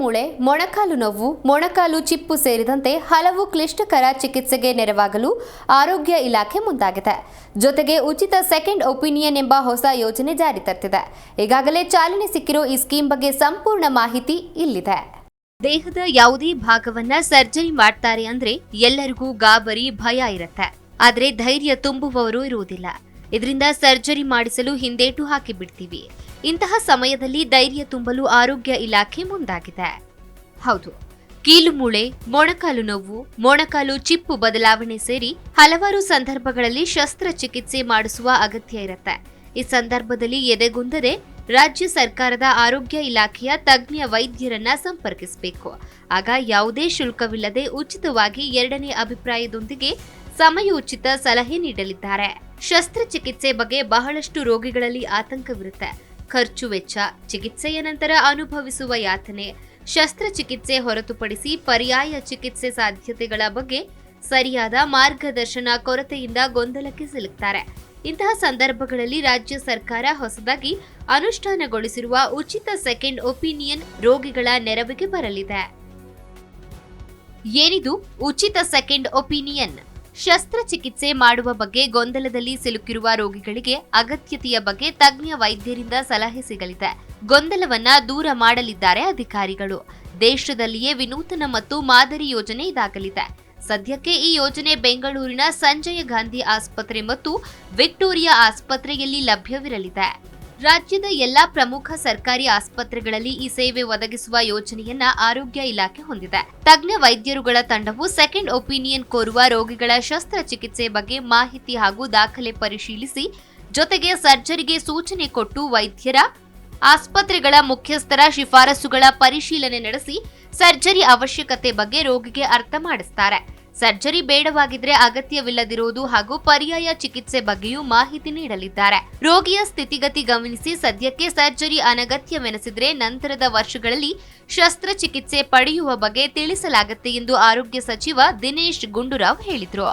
ಮೂಳೆ, ಮೊಣಕಾಲು ನೋವು, ಮೊಣಕಾಲು ಚಿಪ್ಪು ಸೇರಿದಂತೆ ಹಲವು ಕ್ಲಿಷ್ಟಕರ ಚಿಕಿತ್ಸೆಗೆ ನೆರವಾಗಲು ಆರೋಗ್ಯ ಇಲಾಖೆ ಮುಂದಾಗಿದೆ. ಜೊತೆಗೆ ಉಚಿತ ಸೆಕೆಂಡ್ ಒಪಿನಿಯನ್ ಎಂಬ ಹೊಸ ಯೋಜನೆ ಜಾರಿ ತರ್ತಿದೆ. ಈಗಾಗಲೇ ಚಾಲನೆ ಸಿಕ್ಕಿರೋ ಈ ಸ್ಕೀಮ್ ಬಗ್ಗೆ ಸಂಪೂರ್ಣ ಮಾಹಿತಿ ಇಲ್ಲಿದೆ. ದೇಹದ ಯಾವುದೇ ಭಾಗವನ್ನ ಸರ್ಜರಿ ಮಾಡ್ತಾರೆ ಅಂದ್ರೆ ಎಲ್ಲರಿಗೂ ಗಾಬರಿ, ಭಯ ಇರುತ್ತೆ. ಆದ್ರೆ ಧೈರ್ಯ ತುಂಬುವವರು ಇರುವುದಿಲ್ಲ. ಇದರಿಂದ ಸರ್ಜರಿ ಮಾಡಿಸಲು ಹಿಂದೇಟು ಹಾಕಿ ಬಿಡ್ತೀವಿ. ಇಂತಹ ಸಮಯದಲ್ಲಿ ಧೈರ್ಯ ತುಂಬಲು ಆರೋಗ್ಯ ಇಲಾಖೆ ಮುಂದಾಗಿದೆ. ಹೌದು, ಕೀಲು ಮೂಳೆ, ಮೊಣಕಾಲು ನೋವು, ಮೊಣಕಾಲು ಚಿಪ್ಪು ಬದಲಾವಣೆ ಸೇರಿ ಹಲವಾರು ಸಂದರ್ಭಗಳಲ್ಲಿ ಶಸ್ತ್ರಚಿಕಿತ್ಸೆ ಮಾಡಿಸುವ ಅಗತ್ಯ ಇರುತ್ತೆ. ಈ ಸಂದರ್ಭದಲ್ಲಿ ಎದೆಗುಂದದೆ ರಾಜ್ಯ ಸರ್ಕಾರದ ಆರೋಗ್ಯ ಇಲಾಖೆಯ ತಜ್ಞ ವೈದ್ಯರನ್ನ ಸಂಪರ್ಕಿಸಬೇಕು. ಆಗ ಯಾವುದೇ ಶುಲ್ಕವಿಲ್ಲದೆ ಉಚಿತವಾಗಿ ಎರಡನೇ ಅಭಿಪ್ರಾಯದೊಂದಿಗೆ ಸಮಯೋಚಿತ ಸಲಹೆ ನೀಡಲಿದ್ದಾರೆ. ಶಸ್ತ್ರಚಿಕಿತ್ಸೆ ಬಗ್ಗೆ ಬಹಳಷ್ಟು ರೋಗಿಗಳಲ್ಲಿ ಆತಂಕವಿರುತ್ತೆ. ಖರ್ಚು ವೆಚ್ಚ, ಚಿಕಿತ್ಸೆಯ ನಂತರ ಅನುಭವಿಸುವ ಯಾತನೆ, ಶಸ್ತ್ರಚಿಕಿತ್ಸೆ ಹೊರತುಪಡಿಸಿ ಪರ್ಯಾಯ ಚಿಕಿತ್ಸೆ ಸಾಧ್ಯತೆಗಳ ಬಗ್ಗೆ ಸರಿಯಾದ ಮಾರ್ಗದರ್ಶನ ಕೊರತೆಯಿಂದ ಗೊಂದಲಕ್ಕೆ ಸಿಲುಕ್ತಾರೆ. ಇಂತಹ ಸಂದರ್ಭಗಳಲ್ಲಿ ರಾಜ್ಯ ಸರ್ಕಾರ ಹೊಸದಾಗಿ ಅನುಷ್ಠಾನಗೊಳಿಸಿರುವ ಉಚಿತ ಸೆಕೆಂಡ್ ಒಪಿನಿಯನ್ ರೋಗಿಗಳ ನೆರವಿಗೆ ಬರಲಿದೆ. ಏನಿದು ಉಚಿತ ಸೆಕೆಂಡ್ ಒಪಿನಿಯನ್? ಶಸ್ತ್ರಚಿಕಿತ್ಸೆ ಮಾಡುವ ಬಗ್ಗೆ ಗೊಂದಲದಲ್ಲಿ ಸಿಲುಕಿರುವ ರೋಗಿಗಳಿಗೆ ಅಗತ್ಯತೆಯ ಬಗ್ಗೆ ತಜ್ಞ ವೈದ್ಯರಿಂದ ಸಲಹೆ ಸಿಗಲಿದೆ. ಗೊಂದಲವನ್ನ ದೂರ ಮಾಡಲಿದ್ದಾರೆ ಅಧಿಕಾರಿಗಳು. ದೇಶದಲ್ಲಿಯೇ ವಿನೂತನ ಮತ್ತು ಮಾದರಿ ಯೋಜನೆ ಇದಾಗಲಿದೆ. ಸದ್ಯಕ್ಕೆ ಈ ಯೋಜನೆ ಬೆಂಗಳೂರಿನ ಸಂಜಯ ಗಾಂಧಿ ಆಸ್ಪತ್ರೆ ಮತ್ತು ವಿಕ್ಟೋರಿಯಾ ಆಸ್ಪತ್ರೆಯಲ್ಲಿ ಲಭ್ಯವಿರಲಿದೆ. ರಾಜ್ಯದ ಎಲ್ಲಾ ಪ್ರಮುಖ ಸರ್ಕಾರಿ ಆಸ್ಪತ್ರೆಗಳಲ್ಲಿ ಈ ಸೇವೆ ಒದಗಿಸುವ ಯೋಜನೆಯನ್ನ ಆರೋಗ್ಯ ಇಲಾಖೆ ಹೊಂದಿದೆ. ತಜ್ಞ ವೈದ್ಯರುಗಳ ತಂಡವು ಸೆಕೆಂಡ್ ಒಪಿನಿಯನ್ ಕೋರುವ ರೋಗಿಗಳ ಶಸ್ತ್ರಚಿಕಿತ್ಸೆ ಬಗ್ಗೆ ಮಾಹಿತಿ ಹಾಗೂ ದಾಖಲೆ ಪರಿಶೀಲಿಸಿ, ಜೊತೆಗೆ ಸರ್ಜರಿಗೆ ಸೂಚನೆ ಕೊಟ್ಟು ವೈದ್ಯರ, ಆಸ್ಪತ್ರೆಗಳ ಮುಖ್ಯಸ್ಥರ ಶಿಫಾರಸುಗಳ ಪರಿಶೀಲನೆ ನಡೆಸಿ ಸರ್ಜರಿ ಅವಶ್ಯಕತೆ ಬಗ್ಗೆ ರೋಗಿಗೆ ಅರ್ಥ ಮಾಡಿಸ್ತಾರೆ. ಸರ್ಜರಿ ಬೇಡವಾಗಿದ್ರೆ ಅಗತ್ಯವಿಲ್ಲದಿರುವುದು ಹಾಗೂ ಪರ್ಯಾಯ ಚಿಕಿತ್ಸೆ ಬಗ್ಗೆಯೂ ಮಾಹಿತಿ ನೀಡಲಿದ್ದಾರೆ. ರೋಗಿಯ ಸ್ಥಿತಿಗತಿ ಗಮನಿಸಿ ಸದ್ಯಕ್ಕೆ ಸರ್ಜರಿ ಅನಗತ್ಯವೆನಿಸಿದ್ರೆ ನಂತರದ ವರ್ಷಗಳಲ್ಲಿ ಶಸ್ತ್ರಚಿಕಿತ್ಸೆ ಪಡೆಯುವ ಬಗ್ಗೆ ತಿಳಿಸಲಾಗುತ್ತೆ ಎಂದು ಆರೋಗ್ಯ ಸಚಿವ ದಿನೇಶ್ ಗುಂಡೂರಾವ್ ಹೇಳಿದರು.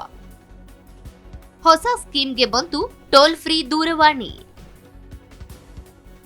ಹೊಸ ಸ್ಕೀಮ್ಗೆ ಬಂತು ಟೋಲ್ ಫ್ರೀ ದೂರವಾಣಿ.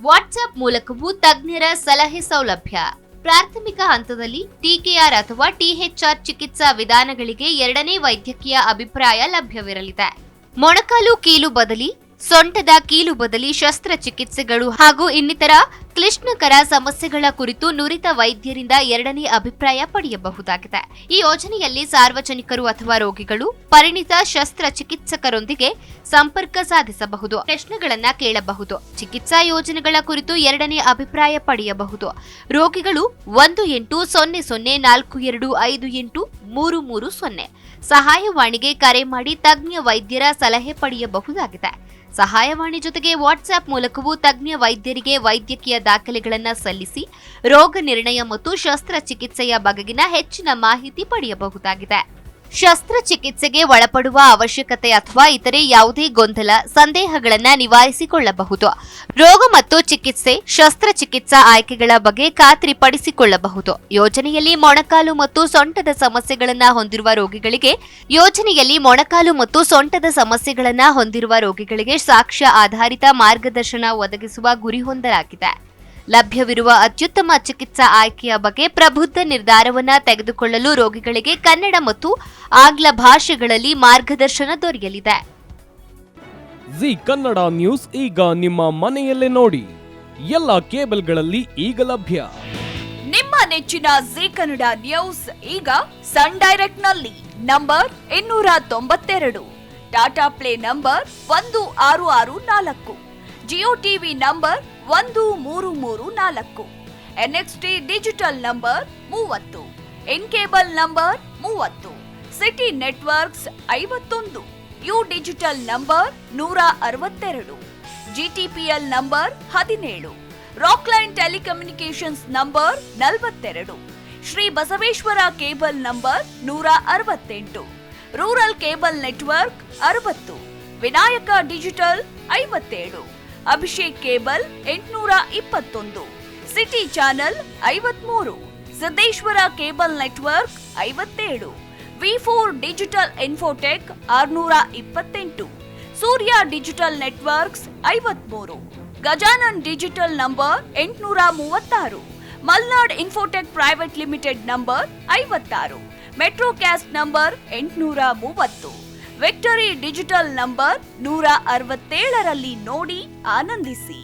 ವಾಟ್ಸ್ಆಪ್ ಮೂಲಕವೂ ತಜ್ಞರ ಸಲಹೆ ಸೌಲಭ್ಯ. ಪ್ರಾಥಮಿಕ ಹಂತದಲ್ಲಿ ಟಿಕೆಆರ್ ಅಥವಾ ಟಿಎಚ್ಆರ್ ಚಿಕಿತ್ಸಾ ವಿಧಾನಗಳಿಗೆ ಎರಡನೇ ವೈದ್ಯಕೀಯ ಅಭಿಪ್ರಾಯ ಲಭ್ಯವಿರಲಿದೆ. ಮೊಣಕಾಲು ಕೀಲು ಬದಲಿ, ಸೊಂಟದ ಕೀಲು ಬದಲಿ ಶಸ್ತ್ರಚಿಕಿತ್ಸೆಗಳು ಹಾಗೂ ಇನ್ನಿತರ ಕ್ಲಿಷ್ಟಕರ ಸಮಸ್ಯೆಗಳ ಕುರಿತು ನುರಿತ ವೈದ್ಯರಿಂದ ಎರಡನೇ ಅಭಿಪ್ರಾಯ ಪಡೆಯಬಹುದಾಗಿದೆ. ಈ ಯೋಜನೆಯಲ್ಲಿ ಸಾರ್ವಜನಿಕರು ಅಥವಾ ರೋಗಿಗಳು ಪರಿಣಿತ ಶಸ್ತ್ರಚಿಕಿತ್ಸಕರೊಂದಿಗೆ ಸಂಪರ್ಕ ಸಾಧಿಸಬಹುದು, ಪ್ರಶ್ನೆಗಳನ್ನ ಕೇಳಬಹುದು, ಚಿಕಿತ್ಸಾ ಯೋಜನೆಗಳ ಕುರಿತು ಎರಡನೇ ಅಭಿಪ್ರಾಯ ಪಡೆಯಬಹುದು. ರೋಗಿಗಳು 180042583330 ಸಹಾಯವಾಣಿಗೆ ಕರೆ ಮಾಡಿ ತಜ್ಞ ವೈದ್ಯರ ಸಲಹೆ ಪಡೆಯಬಹುದಾಗಿದೆ. ಸಹಾಯವಾಣಿ ಜೊತೆಗೆ ವಾಟ್ಸ್ಆಪ್ ಮೂಲಕವೂ ತಜ್ಞ ವೈದ್ಯರಿಗೆ ವೈದ್ಯಕೀಯ ದಾಖಲೆಗಳನ್ನು ಸಲ್ಲಿಸಿ ರೋಗ ನಿರ್ಣಯ ಮತ್ತು ಶಸ್ತ್ರಚಿಕಿತ್ಸೆಯ ಬಗೆಗಿನ ಹೆಚ್ಚಿನ ಮಾಹಿತಿ ಪಡೆಯಬಹುದಾಗಿದೆ. ಶಸ್ತ್ರಚಿಕಿತ್ಸೆಗೆ ಒಳಪಡುವ ಅವಶ್ಯಕತೆ ಅಥವಾ ಇತರೆ ಯಾವುದೇ ಗೊಂದಲ, ಸಂದೇಹಗಳನ್ನು ನಿವಾರಿಸಿಕೊಳ್ಳಬಹುದು. ರೋಗ ಮತ್ತು ಚಿಕಿತ್ಸೆ, ಶಸ್ತ್ರಚಿಕಿತ್ಸಾ ಆಯ್ಕೆಗಳ ಬಗ್ಗೆ ಖಾತ್ರಿಪಡಿಸಿಕೊಳ್ಳಬಹುದು. ಯೋಜನೆಯಲ್ಲಿ ಮೊಣಕಾಲು ಮತ್ತು ಸೊಂಟದ ಸಮಸ್ಯೆಗಳನ್ನು ಹೊಂದಿರುವ ರೋಗಿಗಳಿಗೆ ಸಾಕ್ಷ್ಯ ಆಧಾರಿತ ಮಾರ್ಗದರ್ಶನ ಒದಗಿಸುವ ಗುರಿ ಹೊಂದಲಾಗಿದೆ. ಲಭ್ಯವಿರುವ ಅತ್ಯುತ್ತಮ ಚಿಕಿತ್ಸಾ ಆಯ್ಕೆಯ ಬಗ್ಗೆ ಪ್ರಬುದ್ಧ ನಿರ್ಧಾರವನ್ನ ತೆಗೆದುಕೊಳ್ಳಲು ರೋಗಿಗಳಿಗೆ ಕನ್ನಡ ಮತ್ತು ಆಂಗ್ಲ ಭಾಷೆಗಳಲ್ಲಿ ಮಾರ್ಗದರ್ಶನ ದೊರೆಯಲಿದೆ. ಜಿ ಕನ್ನಡ ನ್ಯೂಸ್ ಈಗ ನಿಮ್ಮ ಮನೆಯಲ್ಲೇ ನೋಡಿ. ಎಲ್ಲ ಕೇಬಲ್ಗಳಲ್ಲಿ ಈಗ ಲಭ್ಯ. ನಿಮ್ಮ ನೆಚ್ಚಿನ ಜಿ ಕನ್ನಡ ನ್ಯೂಸ್ ಈಗ ಸನ್ ಡೈರೆಕ್ಟ್ ನಲ್ಲಿ number 292, Tata play number 1664, Jio TV number 1334, NXT digital number 30, N cable number 30, city networks 51, U digital number 162, GTPL number 17, Rockline telecommunications number 42, Shri Basaveshwara cable number 168, rural cable network 60, Vinayaka digital 57, Abhishek cable 821, city channel 53, Siddeshwara cable network 57, ವಿ4 digital infotech 628, Surya digital networks 53, Gajanan digital number 836, Malnad infotech private limited number 56, metrocast number 830, victory digital number 167ರಲ್ಲಿ ನೋಡಿ ಆನಂದಿಸಿ.